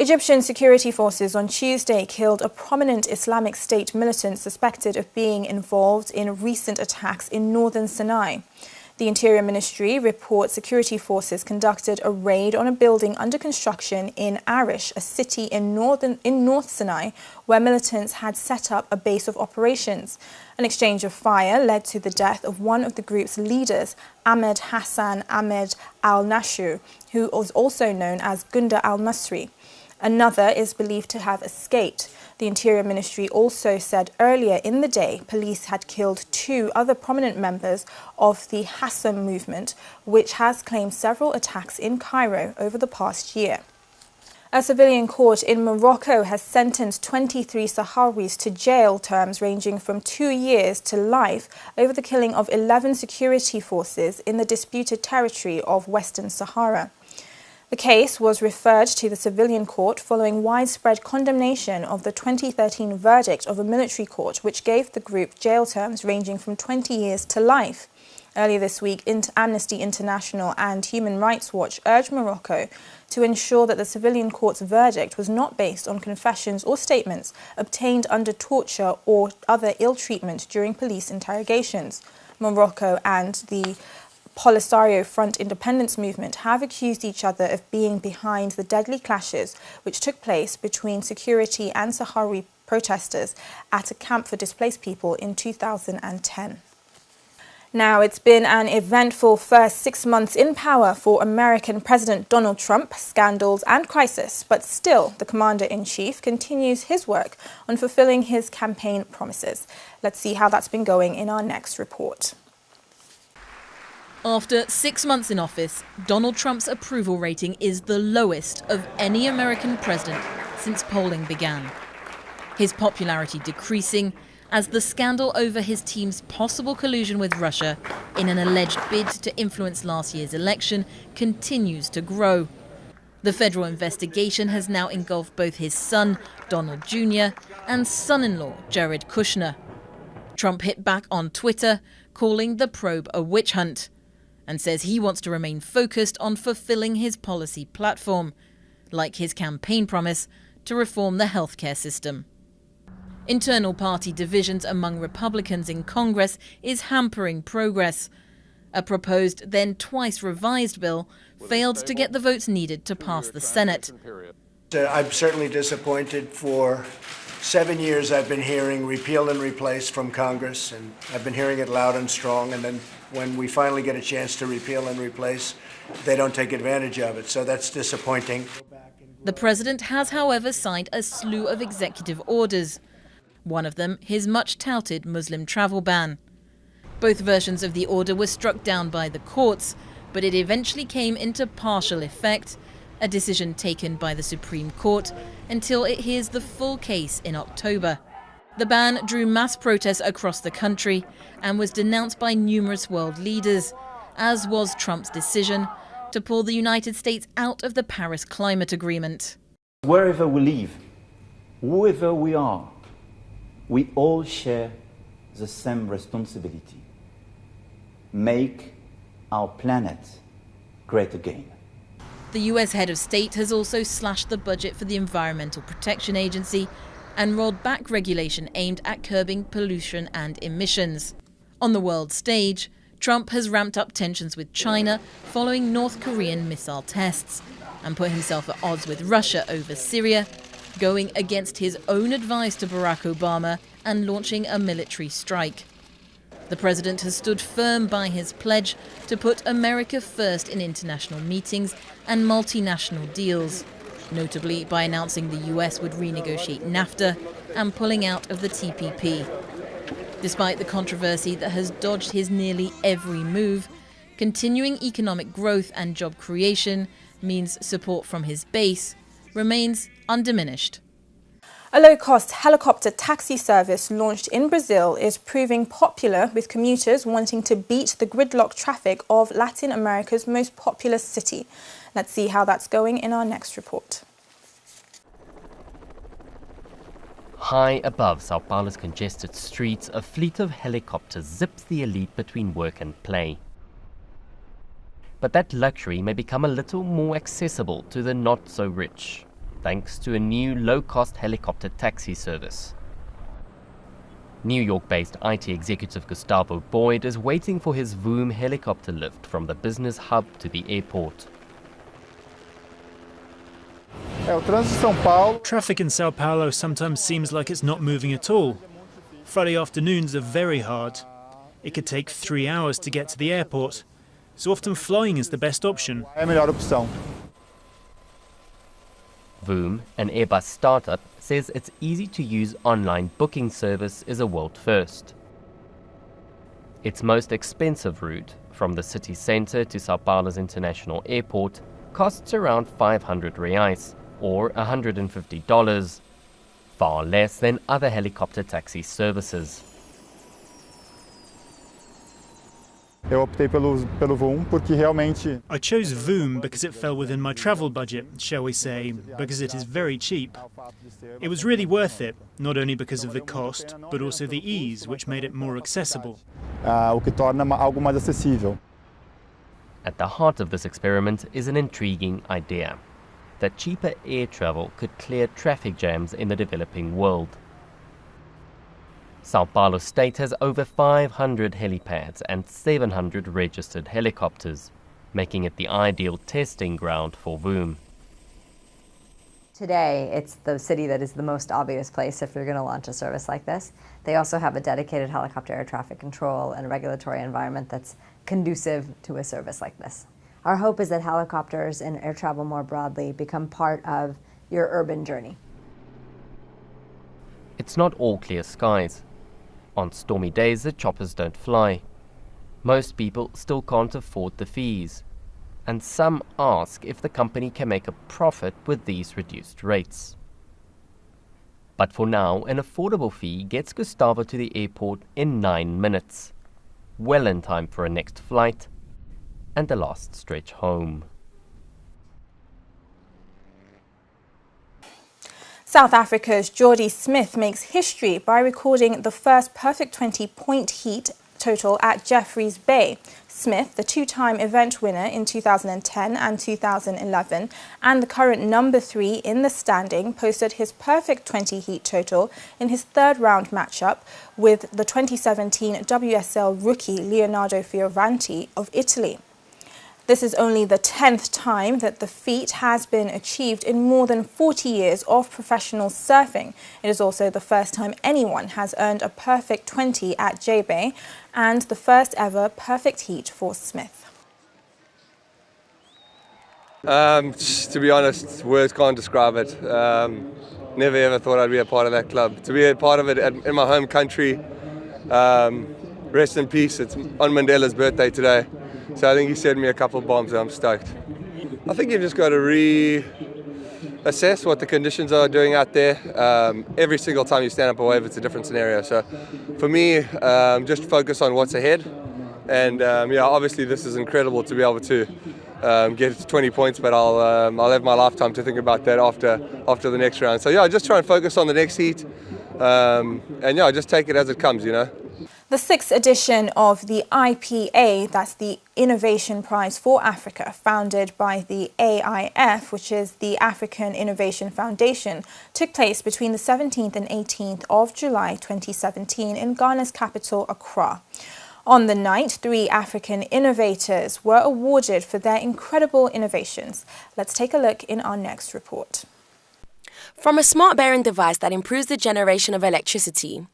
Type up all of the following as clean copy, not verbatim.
Egyptian security forces on Tuesday killed a prominent Islamic State militant suspected of being involved in recent attacks in northern Sinai. The Interior Ministry reports security forces conducted a raid on a building under construction in Arish, a city in North Sinai, where militants had set up a base of operations. An exchange of fire led to the death of one of the group's leaders, Ahmed Hassan Ahmed al-Nashur, who was also known as Gunda al-Masri. Another is believed to have escaped. The Interior Ministry also said earlier in the day police had killed 2 other prominent members of the Hassam movement, which has claimed several attacks in Cairo over the past year. A civilian court in Morocco has sentenced 23 Sahrawis to jail terms ranging from 2 years to life over the killing of 11 security forces in the disputed territory of Western Sahara. The case was referred to the civilian court following widespread condemnation of the 2013 verdict of a military court, which gave the group jail terms ranging from 20 years to life. Earlier this week, Amnesty International and Human Rights Watch urged Morocco to ensure that the civilian court's verdict was not based on confessions or statements obtained under torture or other ill treatment during police interrogations. Morocco and the Polisario Front independence movement have accused each other of being behind the deadly clashes which took place between security and Sahrawi protesters at a camp for displaced people in 2010. Now, it's been an eventful first 6 months in power for American President Donald Trump, scandals and crisis, but still the commander-in-chief continues his work on fulfilling his campaign promises. Let's see how that's been going in our next report. After 6 months in office, Donald Trump's approval rating is the lowest of any American president since polling began. His popularity decreasing as the scandal over his team's possible collusion with Russia in an alleged bid to influence last year's election continues to grow. The federal investigation has now engulfed both his son, Donald Jr., and son-in-law, Jared Kushner. Trump hit back on Twitter, calling the probe a witch hunt, and says he wants to remain focused on fulfilling his policy platform, like his campaign promise to reform the healthcare system. Internal party divisions among Republicans in Congress is hampering progress. A proposed, then twice revised bill failed to get the votes needed to pass the Senate. I'm certainly disappointed. For 7 years I've been hearing repeal and replace from Congress, and I've been hearing it loud and strong, and then when we finally get a chance to repeal and replace, they don't take advantage of it, so that's disappointing. The president has, however, signed a slew of executive orders. One of them, his much-touted Muslim travel ban. Both versions of the order were struck down by the courts, but it eventually came into partial effect, a decision taken by the Supreme Court until it hears the full case in October. The ban drew mass protests across the country and was denounced by numerous world leaders, as was Trump's decision to pull the United States out of the Paris Climate Agreement. Wherever we live, whoever we are, we all share the same responsibility. Make our planet great again. The US head of state has also slashed the budget for the Environmental Protection Agency and rolled back regulation aimed at curbing pollution and emissions. On the world stage, Trump has ramped up tensions with China following North Korean missile tests and put himself at odds with Russia over Syria, going against his own advice to Barack Obama and launching a military strike. The president has stood firm by his pledge to put America first in international meetings and multinational deals, notably by announcing the US would renegotiate NAFTA and pulling out of the TPP. Despite the controversy that has dogged his nearly every move, continuing economic growth and job creation means support from his base remains undiminished. A low-cost helicopter taxi service launched in Brazil is proving popular, with commuters wanting to beat the gridlock traffic of Latin America's most populous city. Let's see how that's going in our next report. High above Sao Paulo's congested streets, a fleet of helicopters zips the elite between work and play. But that luxury may become a little more accessible to the not-so-rich. thanks to a new low-cost helicopter taxi service. New York-based IT executive Gustavo Boyd is waiting for his Voom helicopter lift from the business hub to the airport. Traffic in Sao Paulo sometimes seems like it's not moving at all. Friday afternoons are very hard. It could take 3 hours to get to the airport, so often flying is the best option. Voom, an Airbus startup, says its easy-to-use online booking service is a world first. Its most expensive route, from the city centre to Sao Paulo's international airport, costs around 500 reais, or $150, far less than other helicopter taxi services. I chose Voom because it fell within my travel budget, shall we say, because it is very cheap. It was really worth it, not only because of the cost, but also the ease, which made it more accessible. At the heart of this experiment is an intriguing idea: that cheaper air travel could clear traffic jams in the developing world. Sao Paulo state has over 500 helipads and 700 registered helicopters, making it the ideal testing ground for Voom. Today, it's the city that is the most obvious place if you're going to launch a service like this. They also have a dedicated helicopter air traffic control and regulatory environment that's conducive to a service like this. Our hope is that helicopters and air travel more broadly become part of your urban journey. It's not all clear skies. On stormy days, the choppers don't fly. Most people still can't afford the fees, and some ask if the company can make a profit with these reduced rates. But for now, an affordable fee gets Gustavo to the airport in 9 minutes, well in time for a next flight and the last stretch home. South Africa's Geordie Smith makes history by recording the first perfect 20-point heat total at Jeffreys Bay. Smith, the two-time event winner in 2010 and 2011, and the current number 3 in the standing, posted his perfect 20 heat total in his third-round matchup with the 2017 WSL rookie Leonardo Fioravanti of Italy. This is only the 10th time that the feat has been achieved in more than 40 years of professional surfing. It is also the first time anyone has earned a perfect 20 at J-Bay and the first ever perfect heat for Smith. To be honest, words can't describe it. Never ever thought I'd be a part of that club. To be a part of it in my home country, rest in peace. It's on Mandela's birthday today. So I think he sent me a couple of bombs and I'm stoked. I think you've just got to reassess what the conditions are doing out there. Every single time you stand up a wave, it's a different scenario. So for me, just focus on what's ahead. And yeah, obviously this is incredible to be able to get to 20 points, but I'll have my lifetime to think about that after the next round. So yeah, just try and focus on the next heat. And yeah, just take it as it comes, you know. The 6th edition of the IPA, that's the Innovation Prize for Africa, founded by the AIF, which is the African Innovation Foundation, took place between the 17th and 18th of July 2017 in Ghana's capital, Accra. On the night, 3 African innovators were awarded for their incredible innovations. Let's take a look in our next report. From a smart bearing device that improves the generation of electricity,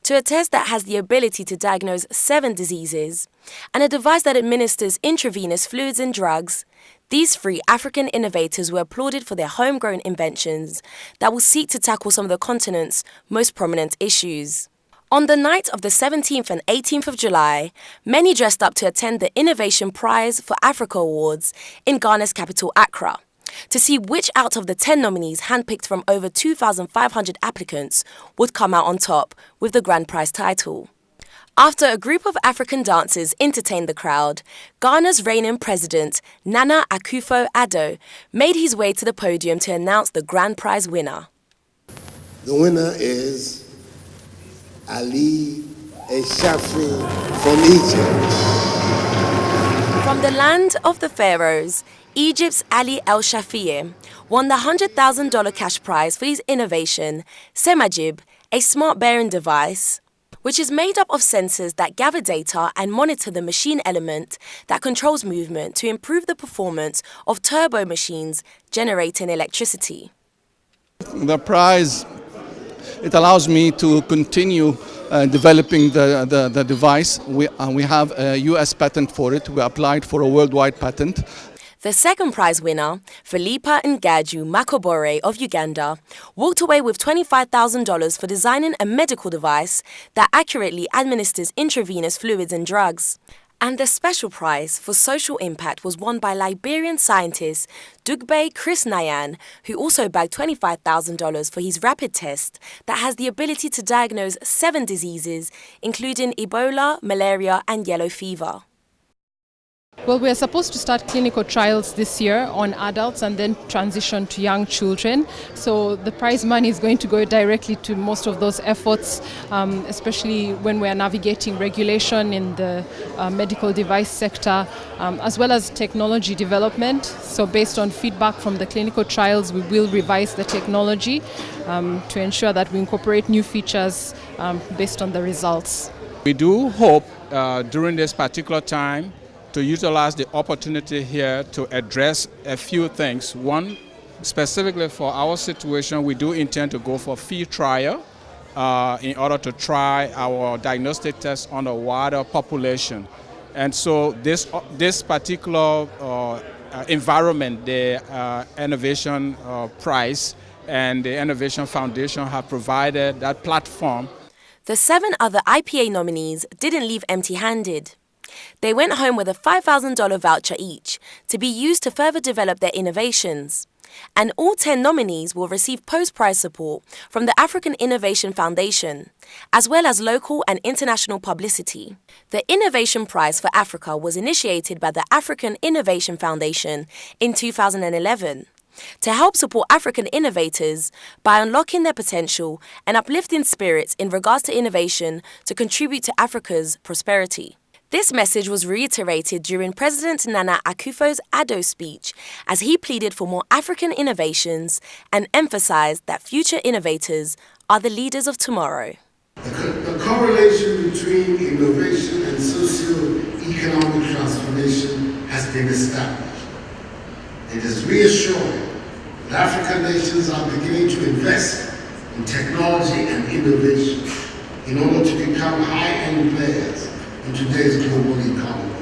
to a test that has the ability to diagnose 7 diseases, and a device that administers intravenous fluids and drugs, these 3 African innovators were applauded for their homegrown inventions that will seek to tackle some of the continent's most prominent issues. On the night of the 17th and 18th of July, many dressed up to attend the Innovation Prize for Africa Awards in Ghana's capital, Accra, to see which out of the 10 nominees handpicked from over 2,500 applicants would come out on top with the grand prize title. After a group of African dancers entertained the crowd, Ghana's reigning president, Nana Akufo-Addo, made his way to the podium to announce the grand prize winner. The winner is Ali Eshafi from Egypt. From the land of the pharaohs, Egypt's Ali El Shafiei won the $100,000 cash prize for his innovation, Semajib, a smart bearing device, which is made up of sensors that gather data and monitor the machine element that controls movement to improve the performance of turbo machines generating electricity. The prize, it allows me to continue developing the device. We have a US patent for it. We applied for a worldwide patent. The second prize winner, Philippa Ngaju Makobore of Uganda, walked away with $25,000 for designing a medical device that accurately administers intravenous fluids and drugs. And the special prize for social impact was won by Liberian scientist Dugbe Chris Nayan, who also bagged $25,000 for his rapid test that has the ability to diagnose 7 diseases, including Ebola, malaria, and yellow fever. Well, we are supposed to start clinical trials this year on adults and then transition to young children. So the prize money is going to go directly to most of those efforts, especially when we are navigating regulation in the medical device sector, as well as technology development. So based on feedback from the clinical trials, we will revise the technology to ensure that we incorporate new features based on the results. We do hope during this particular time to utilize the opportunity here to address a few things. One, specifically for our situation, we do intend to go for field trial in order to try our diagnostic test on a wider population. And so this particular environment, the Innovation Prize and the Innovation Foundation have provided that platform. The 7 other IPA nominees didn't leave empty-handed. They went home with a $5,000 voucher each to be used to further develop their innovations. And all 10 nominees will receive post-prize support from the African Innovation Foundation, as well as local and international publicity. The Innovation Prize for Africa was initiated by the African Innovation Foundation in 2011 to help support African innovators by unlocking their potential and uplifting spirits in regards to innovation to contribute to Africa's prosperity. This message was reiterated during President Nana Akufo-Addo's speech as he pleaded for more African innovations and emphasized that future innovators are the leaders of tomorrow. The correlation between innovation and socio-economic transformation has been established. It is reassuring that African nations are beginning to invest in technology and innovation in order to become high-end players in today's global economy.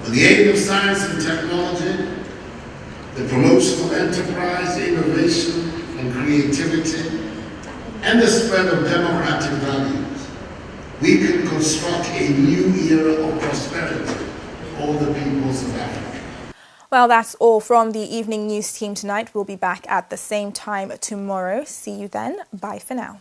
With the aid of science and technology, the promotion of enterprise, innovation, and creativity, and the spread of democratic values, we can construct a new era of prosperity for all the peoples of Africa. Well, that's all from the Evening News team tonight. We'll be back at the same time tomorrow. See you then. Bye for now.